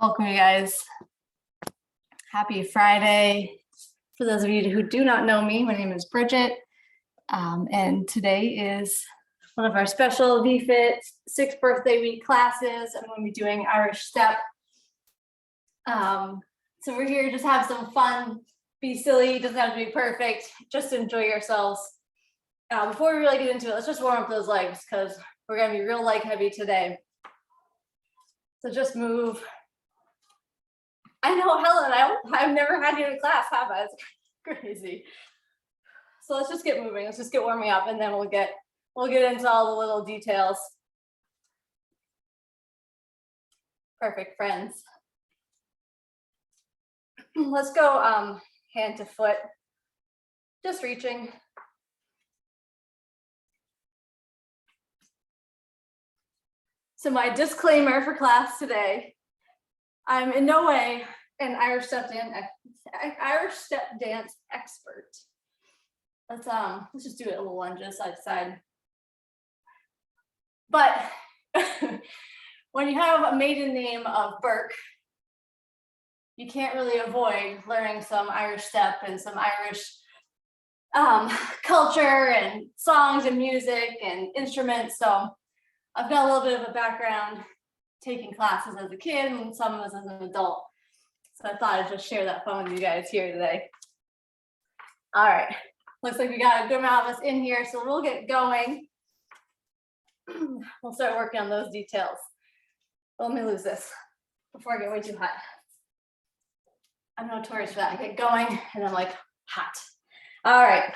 Welcome, you guys. Happy Friday. For those of you who do not know me, my name is Bridget, and today is one of our special VFit 6th birthday week classes. I'm going to be doing Irish step. So we're here to just have some fun, be silly, doesn't have to be perfect, just enjoy yourselves. Before we really get into it, let's just warm up those legs because we're going to be real leg heavy today. So just move. I know, Helen, I've never had you in class, have I? It's crazy. So let's just get moving. Let's just get warming up, and then we'll get into all the little details. Perfect, friends. Let's go hand to foot, just reaching. So my disclaimer for class today, I'm in no way an Irish step dance expert. Let's just do it a little lunges side to side. But when you have a maiden name of Burke, you can't really avoid learning some Irish step and some Irish culture and songs and music and instruments. So I've got a little bit of a background taking classes as a kid and some of us as an adult. So I thought I'd just share that fun with you guys here today. All right, looks like we got a good amount of us in here, so we'll get going. We'll start working on those details. Let me lose this before I get way too hot. I'm notorious for that. I get going and I'm like hot. All right,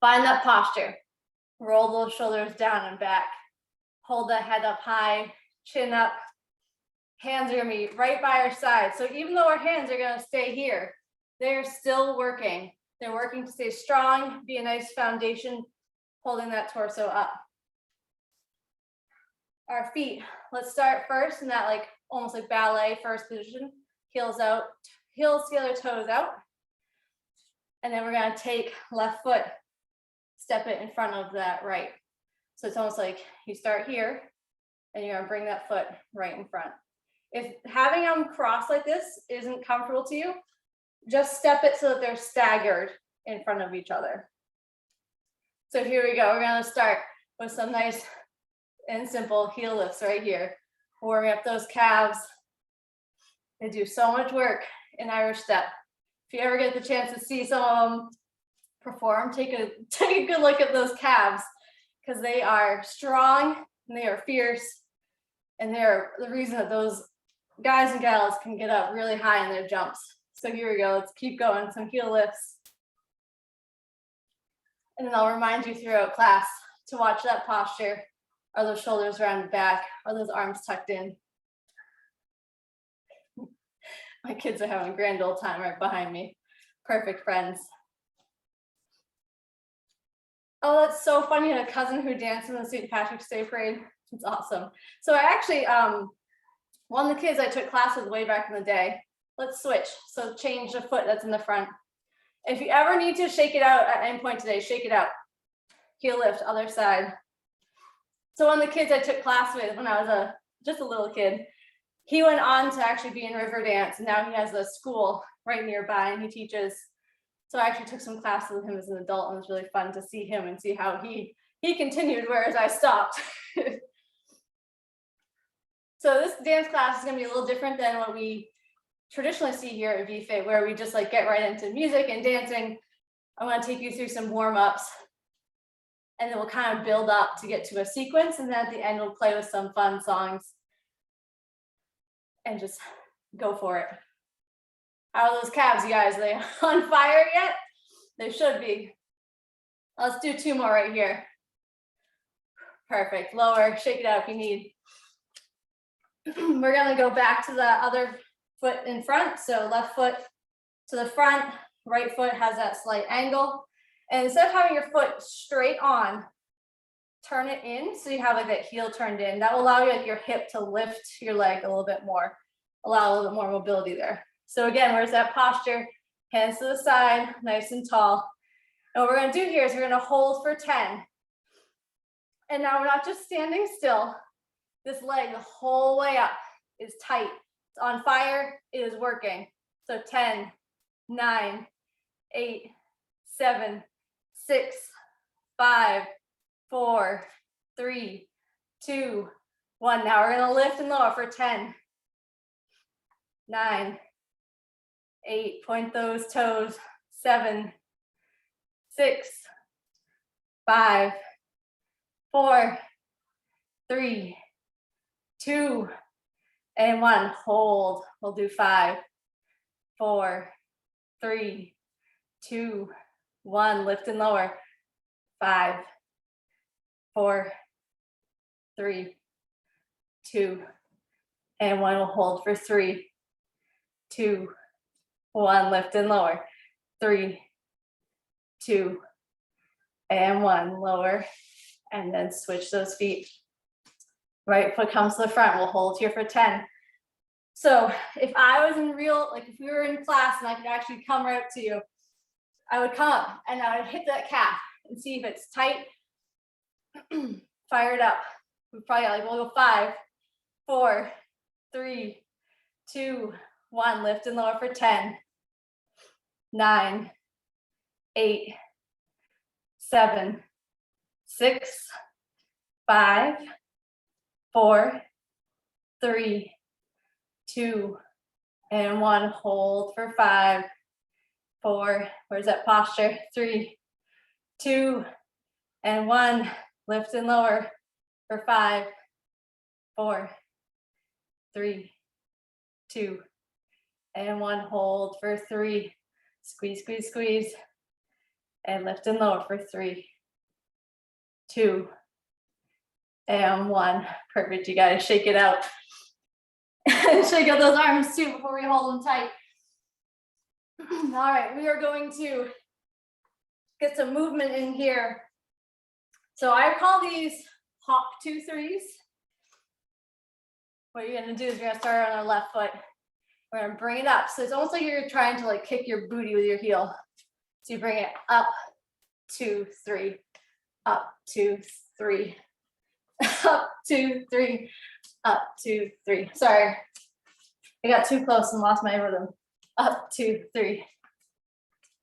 find that posture. Roll those shoulders down and back. Hold the head up high. Chin up, hands are gonna be right by our side. So even though our hands are gonna stay here, they're still working. They're working to stay strong, be a nice foundation, holding that torso up. Our feet, let's start first in that like almost like ballet first position. Heels out, heels together, toes out. And then we're gonna take left foot, step it in front of that right. So it's almost like you start here, and you're gonna bring that foot right in front. If having them crossed like this isn't comfortable to you, just step it so that they're staggered in front of each other. So here we go. We're gonna start with some nice and simple heel lifts right here. Warming up those calves. They do so much work in Irish step. If you ever get the chance to see some of them perform, take a good look at those calves because they are strong and they are fierce. And they're the reason that those guys and gals can get up really high in their jumps. So here we go, let's keep going, some heel lifts. And then I'll remind you throughout class to watch that posture. Are those shoulders around the back? Are those arms tucked in? My kids are having a grand old time right behind me. Perfect, friends. Oh, that's so funny. You had a cousin who danced in the St. Patrick's Day parade. It's awesome. So I actually, one of the kids I took class with way back in the day. Let's switch. So change the foot that's in the front. If you ever need to shake it out at any point today, shake it out. Heel lift, other side. So one of the kids I took class with when I was just a little kid, he went on to actually be in river dance, and now he has a school right nearby and he teaches. So I actually took some classes with him as an adult, and it was really fun to see him and see how he continued, whereas I stopped. So this dance class is going to be a little different than what we traditionally see here at VFit, where we just like get right into music and dancing. I'm going to take you through some warm-ups, and then we'll kind of build up to get to a sequence, and then at the end we'll play with some fun songs and just go for it. How are those calves, you guys? Are they on fire yet? They should be. Let's do 2 more right here. Perfect. Lower, shake it out if you need. We're gonna go back to the other foot in front. So left foot to the front, right foot has that slight angle. And instead of having your foot straight on, turn it in so you have like that heel turned in. That will allow you like your hip to lift your leg a little bit more, allow a little bit more mobility there. So again, where's that posture? Hands to the side, nice and tall. And what we're gonna do here is we're gonna hold for 10. And now we're not just standing still. This leg the whole way up is tight. It's on fire, it is working. So 10, 9, 8, 7, 6, 5, 4, 3, 2, 1. Now we're gonna lift and lower for 10, 9, 8, point those toes, 7, 6, 5, 4, 3, 2, and 1. Hold. We'll do 5, 4, 3, 2, 1. Lift and lower. 5, 4, 3, 2, and 1. We'll hold for 3, 2, 1. Lift and lower. 3, 2, and 1. Lower, and then switch those feet. Right foot comes to the front. We'll hold here for 10. So if I was in real, like if we were in class and I could actually come right up to you, I would come up and I would hit that calf and see if it's tight. Fire it up. We probably like, we'll go 5, 4, 3, 2, 1. Lift and lower for 10, 9, 8, 7, 6, 5, 4, 3, 2, and 1. Hold for 5, 4. Where's that posture? 3, 2, and 1. Lift and lower for 5, 4, 3, 2, and 1. Hold for 3. Squeeze, squeeze, squeeze. And lift and lower for 3, 2, and 1. Perfect. You got to shake it out. Shake out those arms too before we hold them tight. All right, we are going to get some movement in here. So I call these hop 2 3s. What you're going to do is you're going to start on our left foot. We're going to bring it up. So it's almost like you're trying to like kick your booty with your heel. So you bring it up, 2, 3, up, 2, 3, up, 2, 3, up, 2, 3. Sorry, I got too close and lost my rhythm. Up, 2, 3,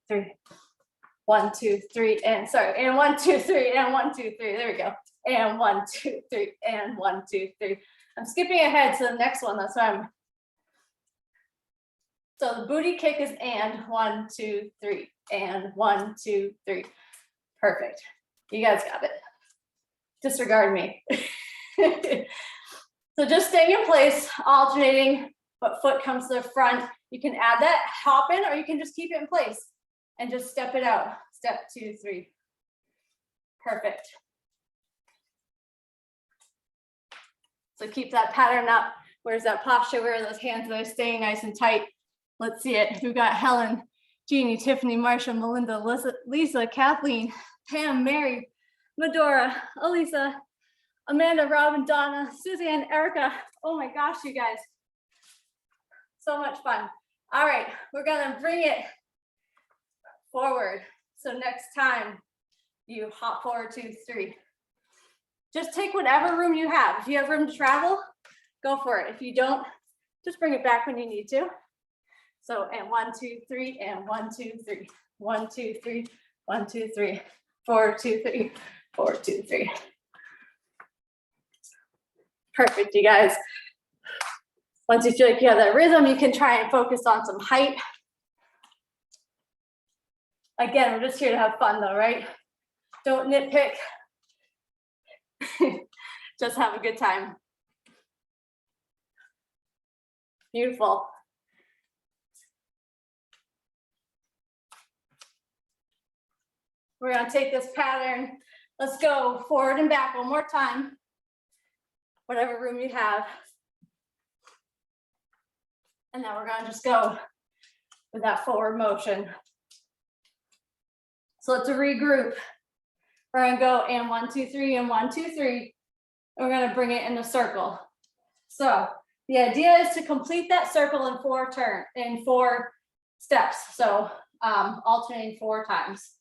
3, 1, 2, 3, and sorry, and 1, 2, 3, and 1, 2, 3. There we go. And 1, 2, 3, and 1, 2, 3. I'm skipping ahead to the next one. That's why I'm. So the booty kick is and 1, 2, 3, and 1, 2, 3. Perfect. You guys got it. Disregard me. So just staying in place, alternating what foot comes to the front. You can add that hop in, or you can just keep it in place and just step it out. Step 2, 3. Perfect. So keep that pattern up. Where's that posture? Where are those hands that are staying nice and tight? Let's see it. We've got Helen, Jeannie, Tiffany, Marsha, Melinda, Lisa, Kathleen, Pam, Mary, Medora, Elisa, Amanda, Robin, Donna, Suzanne, Erica. Oh my gosh, you guys. So much fun. All right, we're gonna bring it forward. So next time you hop forward, 2, 3. Just take whatever room you have. If you have room to travel, go for it. If you don't, just bring it back when you need to. So, and 1, 2, 3, and 1, 2, 3, 1, 2, 3, 1, 2, 3, 4, 2, 3, 4, 2, 3. Perfect, you guys. Once you feel like you have that rhythm, you can try and focus on some height. Again, we're just here to have fun though, right? Don't nitpick. Just have a good time. Beautiful. We're gonna take this pattern. Let's go forward and back one more time. Whatever room you have. And then we're gonna just go with that forward motion. So let's regroup. We're gonna go and 1, 2, 3, and 1, 2, 3. And we're gonna bring it in a circle. So the idea is to complete that circle in 4 steps. So alternating 4 times.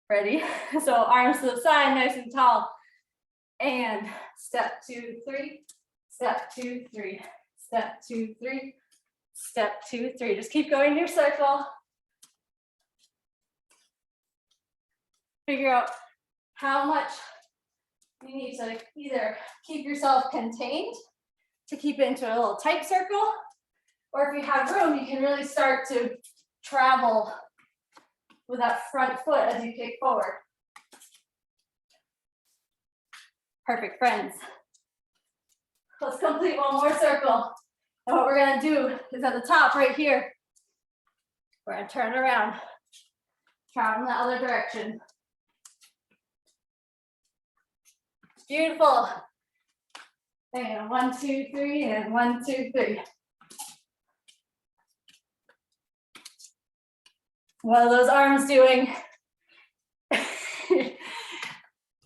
Ready? So arms to the side, nice and tall. And step 2, 3, step 2, 3, step, 2, 3, step, 2, 3. Just keep going in your circle. Figure out how much you need to either keep yourself contained to keep it into a little tight circle, or if you have room, you can really start to travel with that front foot as you kick forward. Perfect, friends. Let's complete one more circle. And what we're gonna do is at the top right here, we're gonna turn around, travel in the other direction. Beautiful. And 1, 2, 3, and 1, 2, 3. What are those arms doing?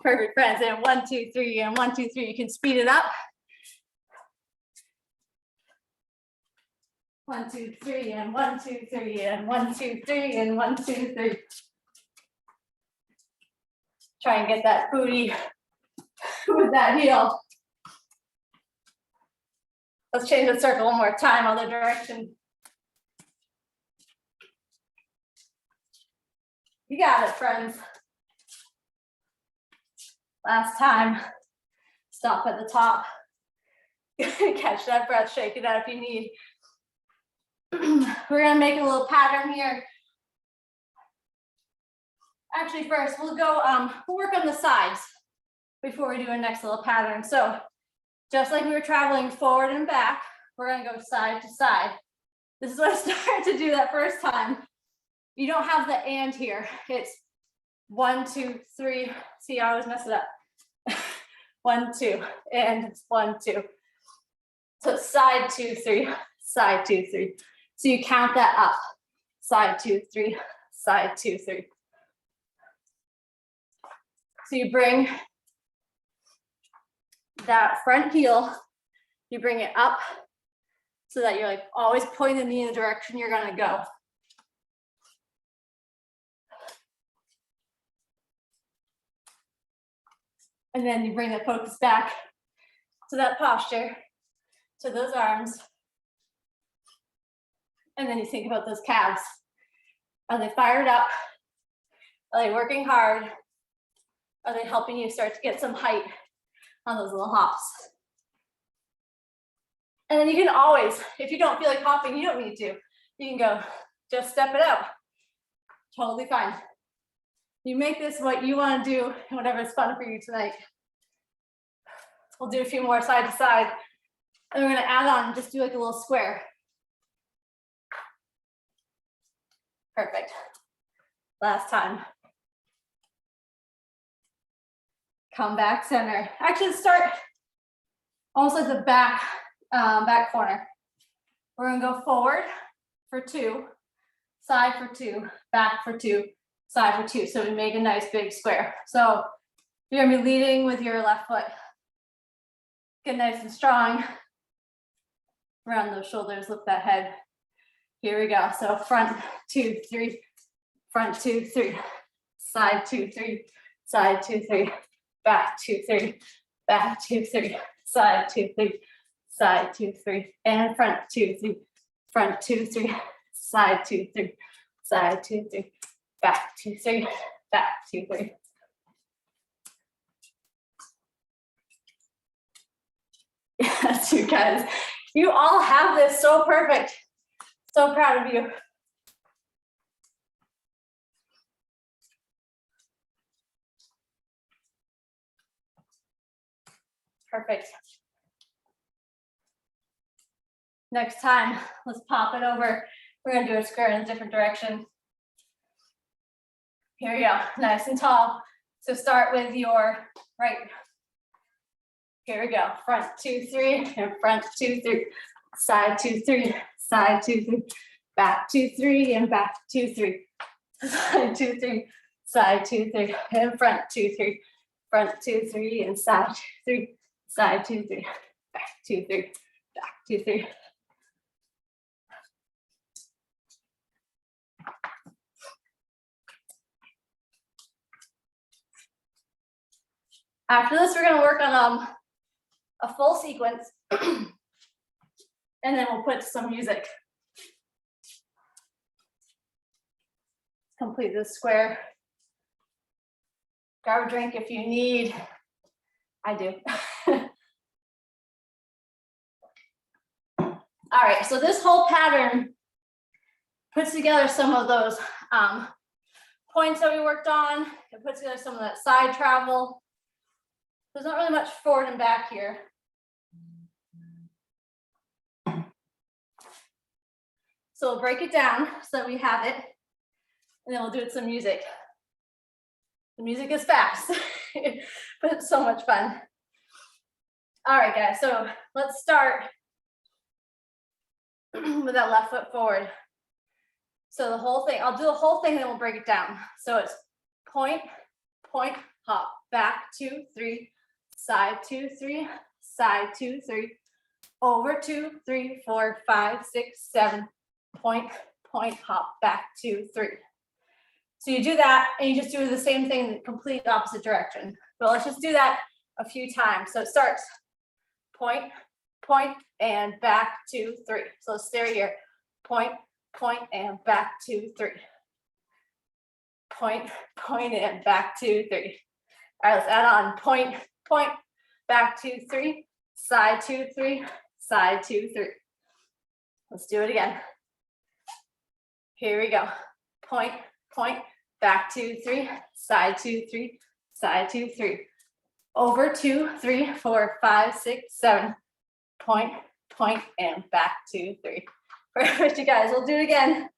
Perfect, friends. And 1, 2, 3, and 1, 2, 3. You can speed it up. 1, 2, 3, and 1, 2, 3, and 1, 2, 3, and 1, 2, 3. Try and get that booty with that heel. Let's change the circle one more time, other direction. You got it, friends. Last time. Stop at the top. Catch that breath, shake it out if you need. We're gonna make a little pattern here. Actually, first we'll go, we'll work on the sides before we do our next little pattern. So just like we were traveling forward and back, we're gonna go side to side. This is what I started to do that first time. You don't have the and here. It's 1, 2, 3. See, I always mess it up. 1, 2, and 1, 2. So side 2, 3, side 2, 3. So you count that up. Side 2, 3, side 2, 3. So you bring that front heel, you bring it up so that you're like always pointing the knee in the direction you're gonna go. And then you bring the focus back to that posture, to those arms. And then you think about those calves. Are they fired up? Are they working hard? Are they helping you start to get some height on those little hops? And then you can always, if you don't feel like hopping, you don't need to. You can go, just step it out. Totally fine. You make this what you want to do, whatever is fun for you tonight. We'll do a few more side to side. And we're going to add on and just do like a little square. Perfect. Last time. Come back center. Actually, start almost like the back corner. We're going to go forward for 2, side for 2, back for 2, side for 2. So we make a nice big square. So you're going to be leading with your left foot. Get nice and strong. Around those shoulders, lift that head. Here we go. So front 2, 3, front 2, 3, side 2, 3, side 2, 3, back 2, 3, back 2, 3, side 2, 3, side 2, 3, and front 2, 3, front 2, 3, side 2, 3, side 2, 3, back 2, 3, back 2, 3. Yes, you guys, you all have this so perfect. So proud of you. Perfect. Next time, let's pop it over. We're gonna do a square in a different direction. Here we go, nice and tall. So start with your right. Here we go, front 2, 3, and front 2, 3, side 2, 3, side 2, 3, back 2, 3, and back 2, 3, side 2, 3, side 2, 3, and front 2, 3, front 2, 3, and side 2, 3, side 2, 3, back 2, 3, back 2, 3. After this, we're going to work on a full sequence. And then we'll put some music. Complete this square. Grab a drink if you need. I do. All right, so this whole pattern puts together some of those points that we worked on. It puts together some of that side travel. There's not really much forward and back here. So we'll break it down so that we have it, and then we'll do it some music. The music is fast, but it's so much fun. All right, guys, so let's start with that left foot forward. So the whole thing, I'll do the whole thing and then we'll break it down. So it's point, point, hop, back, 2, 3, side, 2, 3, side, 2, 3, over, 2, 3, 4, 5, 6, 7, point, point, hop, back, 2, 3. So you do that and you just do the same thing in the complete opposite direction. But let's just do that a few times. So it starts point, point, and back, 2, 3. So let's stay here. Point, point, and back, 2, 3. Point, point, and back, 2, 3. All right, let's add on. Point, point, back, 2, 3, side, 2, 3, side, 2, 3. Let's do it again. Here we go. Point, point, back, 2, 3, side, 2, 3, side, 2, 3. Over, 2, 3, 4, 5, 6, 7. Point, point, and back, 2, 3. Perfect, you guys. We'll do it again.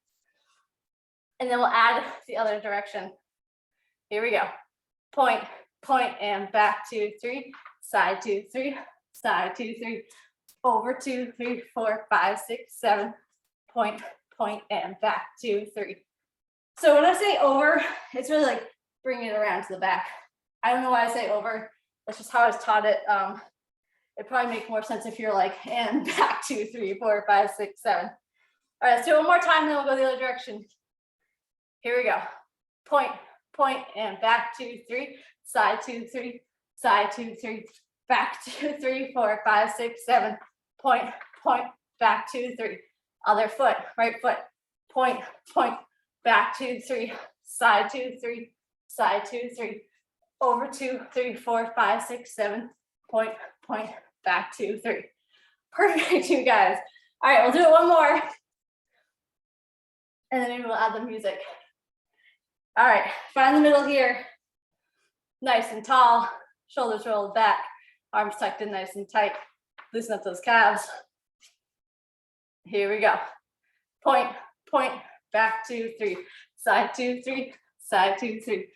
And then we'll add the other direction. Here we go. Point, point, and back, 2, 3, side, 2, 3, side, 2, 3. Over, 2, 3, 4, 5, 6, 7. Point, point, and back, 2, 3. So when I say over, it's really like bringing it around to the back. I don't know why I say over. That's just how I was taught it. It'd probably make more sense if you're like, and back, 2, 3, 4, 5, 6, 7. All right, let's do it one more time, then we'll go the other direction. Here we go. Point, point, and back, 2, 3, side, 2, 3, side, 2, 3, back, 2, 3, 4, 5, 6, 7. Point, point, back, 2, 3. Other foot, right foot. Point, point, back, 2, 3, side, 2, 3, side, 2, 3. Over, 2, 3, 4, 5, 6, 7. Point, point, back, 2, 3. Perfect, you guys. All right, we'll do it one more. And then maybe we'll add the music. All right, find the middle here. Nice and tall, shoulders rolled back, arms tucked in nice and tight. Loosen up those calves. Here we go. Point, point, back, 2, 3, side, 2, 3, side, 2, 3,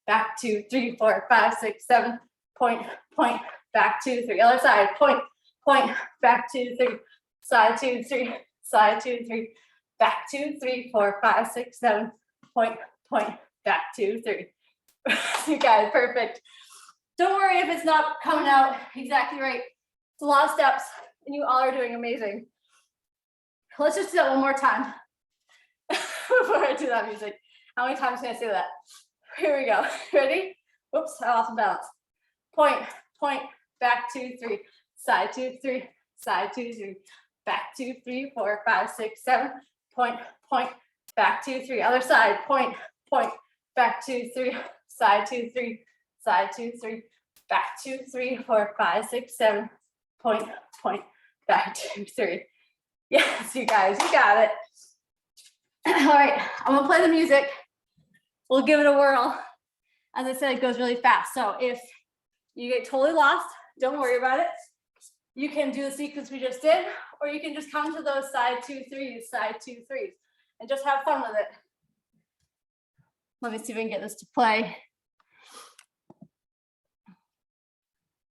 back, 2, 3, 4, 5, 6, 7. Point, point, back, 2, 3. Other side. Point, point, back, 2, 3, side, 2, 3, side, 2, 3, back, 2, 3, 4, 5, 6, 7. Point, point, back, 2, 3. You guys, perfect. Don't worry if it's not coming out exactly right. It's a lot of steps, and you all are doing amazing. Let's just do that one more time before I do that music. How many times can I say that? Here we go. Ready? Whoops, I lost some balance. Point, point, back, 2, 3, side, 2, 3, side, 2, 3, back, 2, 3, 4, 5, 6, 7. Point, point, back, 2, 3. Other side. Point, point, back, 2, 3, side, 2, 3, side, 2, 3, back, 2, 3, 4, 5, 6, 7. Point, point, back, 2, 3. Yes, you guys, you got it. All right, I'm gonna play the music. We'll give it a whirl. As I said, it goes really fast. So if you get totally lost, don't worry about it. You can do the sequence we just did, or you can just come to those side 2, 3s, side 2, 3s, and just have fun with it. Let me see if I can get this to play.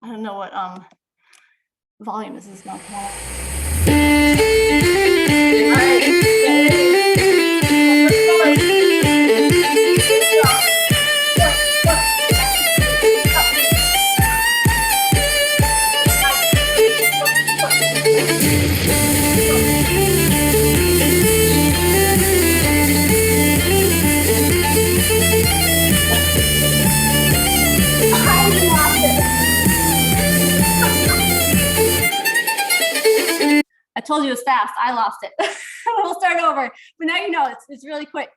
I don't know what volume this is not. All right. I told you it was fast. I lost it. We'll start over. But now you know it's really quick.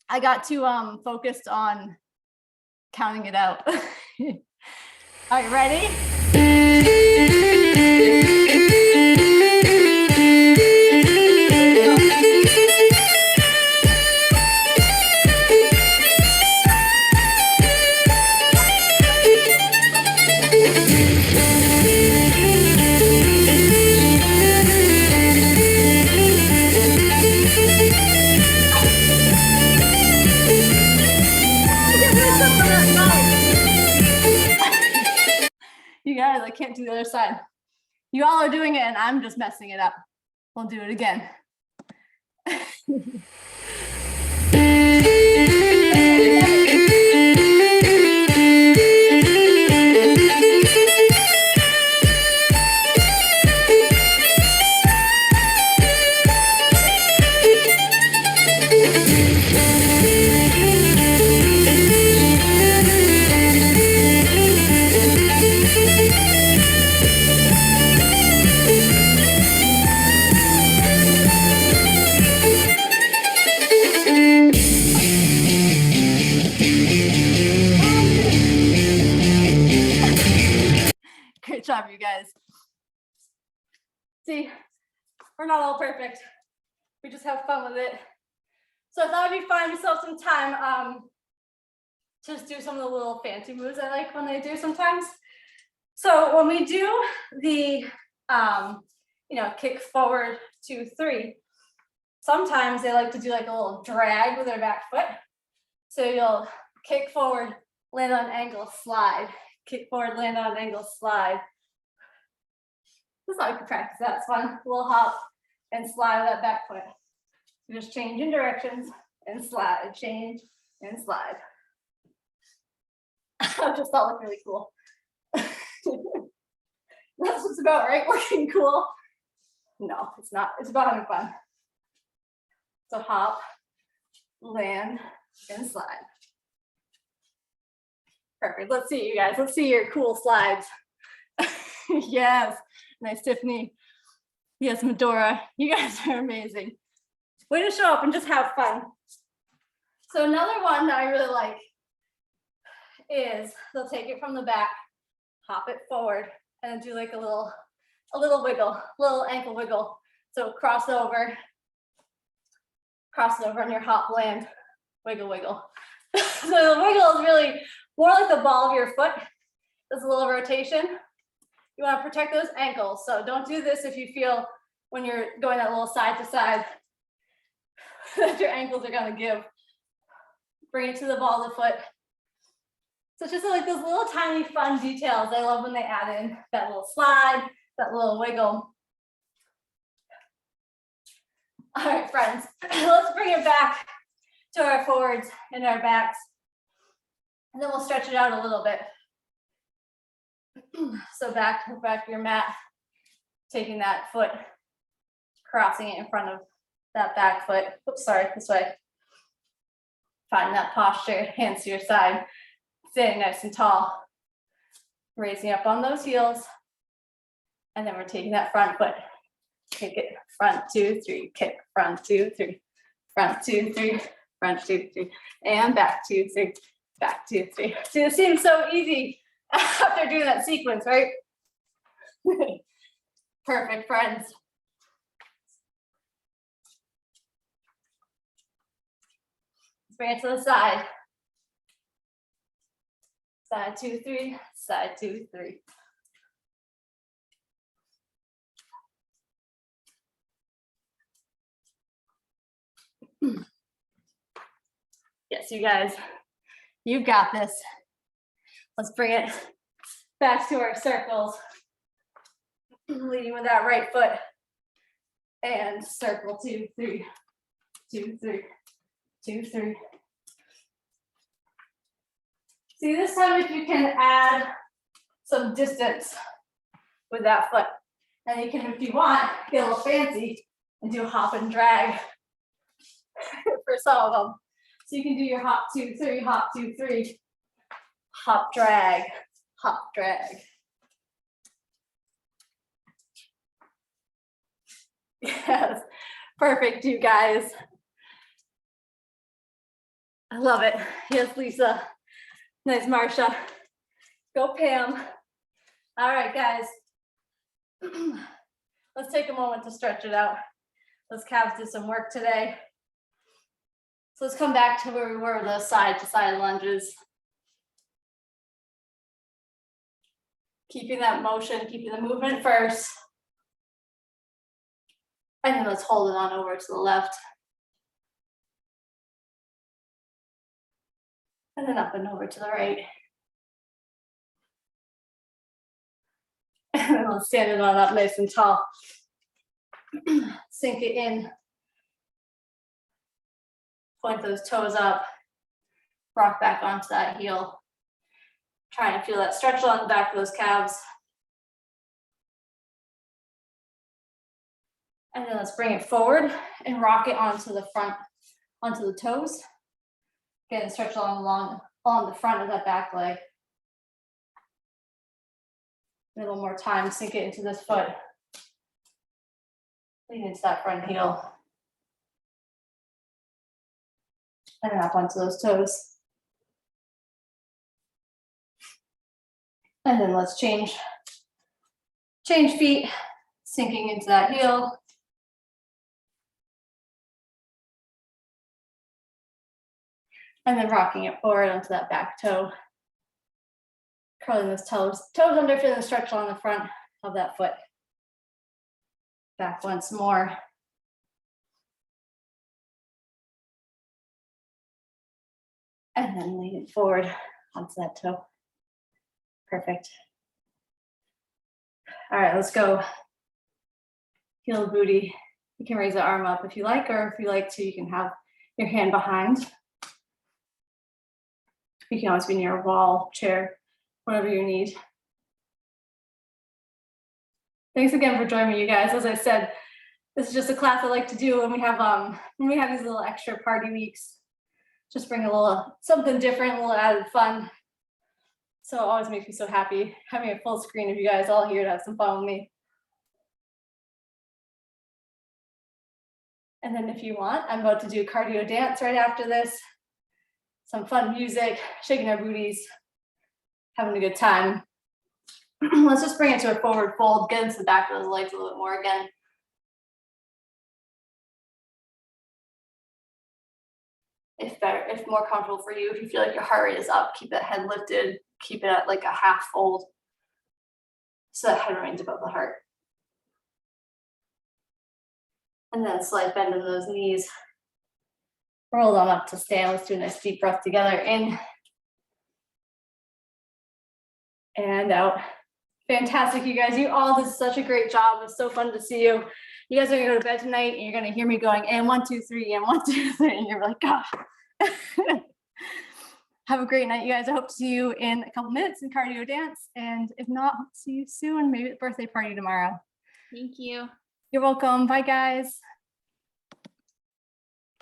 I got too focused on counting it out. All right, ready? You guys, I can't do the other side. You all are doing it and I'm just messing it up. We'll do it again. Great job, you guys. See, we're not all perfect. We just have fun with it. So I thought it'd be fun to save some time to just do some of the little fancy moves I like when they do sometimes. So when we do the, kick forward 2, 3, sometimes they like to do like a little drag with their back foot. So you'll kick forward, land on angle, slide. Kick forward, land on angle, slide. This is how you can practice that. It's fun. A little hop and slide with that back foot. You just change in directions and slide, change and slide. I just thought it looked really cool. That's what it's about, right? Looking cool. No, it's not. It's about having fun. So hop, land, and slide. Perfect. Let's see you guys. Let's see your cool slides. Yes. Nice, Tiffany. Yes, Medora. You guys are amazing. Way to show up and just have fun. So another one that I really like is they'll take it from the back, hop it forward, and then do like a little wiggle, little ankle wiggle. So cross over on your hop, land, wiggle, wiggle. So the wiggle is really more like the ball of your foot. There's a little rotation. You want to protect those ankles. So don't do this if you feel when you're going that little side to side that your ankles are going to give. Bring it to the ball of the foot. So it's just like those little tiny fun details. I love when they add in that little slide, that little wiggle. All right, friends, let's bring it back to our forwards and our backs. And then we'll stretch it out a little bit. So back to your mat, taking that foot, crossing it in front of that back foot. Oops, sorry, this way. Find that posture, hands to your side, sitting nice and tall. Raising up on those heels. And then we're taking that front foot. Kick it, front 2, 3, kick, front 2, 3, front 2, 3, front 2, 3, and back 2, 3, back 2, 3. See, this seems so easy after doing that sequence, right? Perfect, friends. Let's bring it to the side. Side 2, 3, side 2, 3. Yes, you guys, you've got this. Let's bring it back to our circles. Leading with that right foot. And circle 2, 3, 2, 3, 2, 3. See, this time if you can add some distance with that foot. And you can, if you want, get a little fancy and do a hop and drag for some of them. So you can do your hop 2, 3, hop 2, 3, hop, drag, hop, drag. Yes, perfect, you guys. I love it. Yes, Lisa. Nice, Marsha. Go, Pam. All right, guys. Let's take a moment to stretch it out. Those calves did some work today. So let's come back to where we were, the side to side lunges. Keeping that motion, keeping the movement first. And then let's hold it on over to the left. And then up and over to the right. And then let's stand it on up nice and tall. Sink it in. Point those toes up. Rock back onto that heel. Try and feel that stretch along the back of those calves. And then let's bring it forward and rock it onto the front, onto the toes. Again, stretch along the front of that back leg. A little more time, sink it into this foot. Lean into that front heel. And then up onto those toes. And then let's change feet, sinking into that heel. And then rocking it forward onto that back toe. Curling those toes under, feeling the stretch along the front of that foot. Back once more. And then lean it forward onto that toe. Perfect. All right, let's go. Heel the booty. You can raise the arm up if you like, or if you like to, you can have your hand behind. You can always be near a wall, chair, whatever you need. Thanks again for joining me, you guys. As I said, this is just a class I like to do when we have these little extra party weeks. Just bring a little something different, a little added fun. So it always makes me so happy having a full screen of you guys all here to have some fun with me. And then if you want, I'm about to do cardio dance right after this. Some fun music, shaking our booties, having a good time. Let's just bring it to a forward fold, get into the back of those legs a little bit more again. If more comfortable for you, if you feel like your heart rate is up, keep that head lifted, keep it at like a half fold so that head remains above the heart. And then slight bend in those knees. Roll on up to stand. Let's do a nice deep breath together. In and out. Fantastic, you guys. You all did such a great job. It was so fun to see you. You guys are gonna go to bed tonight and you're gonna hear me going, and 1, 2, 3, and 1, 2, 3, and you're like, ah. Have a great night, you guys. I hope to see you in a couple minutes in cardio dance. And if not, hope to see you soon. Maybe at the birthday party tomorrow. Thank you. You're welcome. Bye, guys.